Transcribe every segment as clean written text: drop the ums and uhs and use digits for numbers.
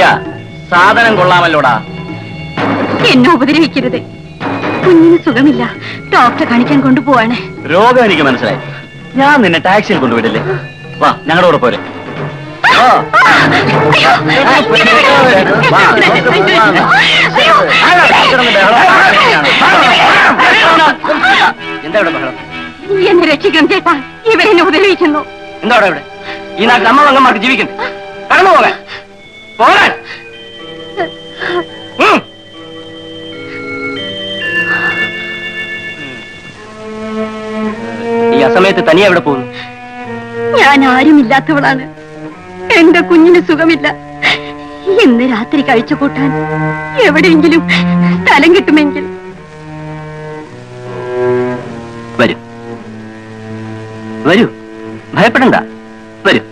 പ്രിയ, സാധനം കൊള്ളാമല്ലോടാ. എന്നെ ഉപദ്രവിക്കരുത്. കുഞ്ഞിന് സുഖമില്ല, ഡോക്ടറെ കാണിക്കാൻ കൊണ്ടുപോവാണ്. രോഗം എനിക്ക് മനസ്സിലായി. ഞാൻ നിന്നെ ടാക്സിയിൽ കൊണ്ടുവിടില്ലേ? വാ, ഞങ്ങളുടെ കൂടെ പോരെ. എന്താ ഇവിടെ ബഹളം? എന്നെ രക്ഷിക്കണം ചേട്ടാ, ഇവരെന്നെ ഉപദ്രവിക്കുന്നു. എന്താ ഇവിടെ? ഈ നാട്ടിൽ അമ്മമാർക്ക് ജീവിക്കണ്ടേ? കടന്നു പോകാൻ പോകാൻ. ഈ അസമയത്ത് തനിയെ എവിടെ പോകുന്നു? ഞാൻ ആരുമില്ലാത്തവളാണ്. എന്റെ കുഞ്ഞിന് സുഖമില്ല. ഇന്ന് രാത്രി കഴിച്ചു കൂട്ടാൻ എവിടെയെങ്കിലും സ്ഥലം കിട്ടുമെങ്കിൽ. വരൂ വരൂ, ഭയപ്പെടണ്ട, വരൂ.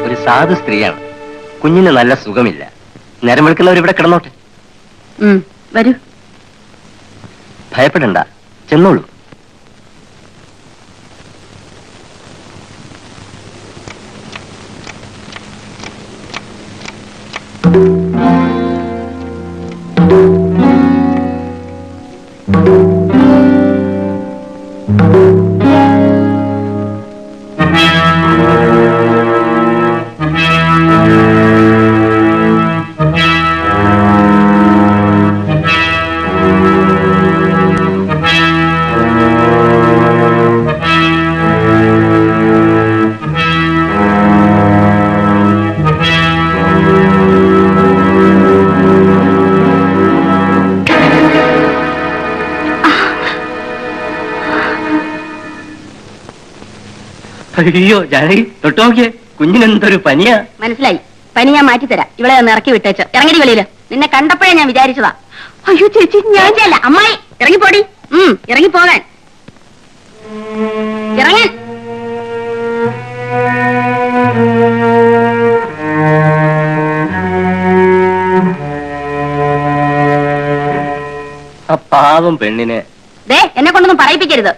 ഒരു സാധു സ്ത്രീയാണ്. കുഞ്ഞിന് നല്ല സുഖമില്ല. നേരം വെളുക്കുന്നവർ ഇവിടെ കിടന്നോട്ടെ. വരൂ. ഭയപ്പെടണ്ട, ചെന്നോളൂ. അയ്യോ ജാനകി, തൊട്ട് നോക്കിയേ, കുഞ്ഞിനെന്തൊരു പനിയാ. മനസ്സിലായി. പനി ഞാൻ മാറ്റിത്തരാം. ഇവളെ ഒന്ന് ഇറക്കി വിട്ടേച്ച്. ഇറങ്ങി വെളിയില്. നിന്നെ കണ്ടപ്പോഴേ ഞാൻ വിചാരിച്ചതാ. അയ്യോ ചേച്ചി, ഞാൻ അല്ല അമ്മായി. ഇറങ്ങിപ്പോടി. ഇറങ്ങിപ്പോകാൻ. ഇറങ്ങാൻ. ആ പാവം പെണ്ണിനെ ദേ, എന്നെ കൊണ്ടൊന്നും പറയിപ്പിക്കരുത്.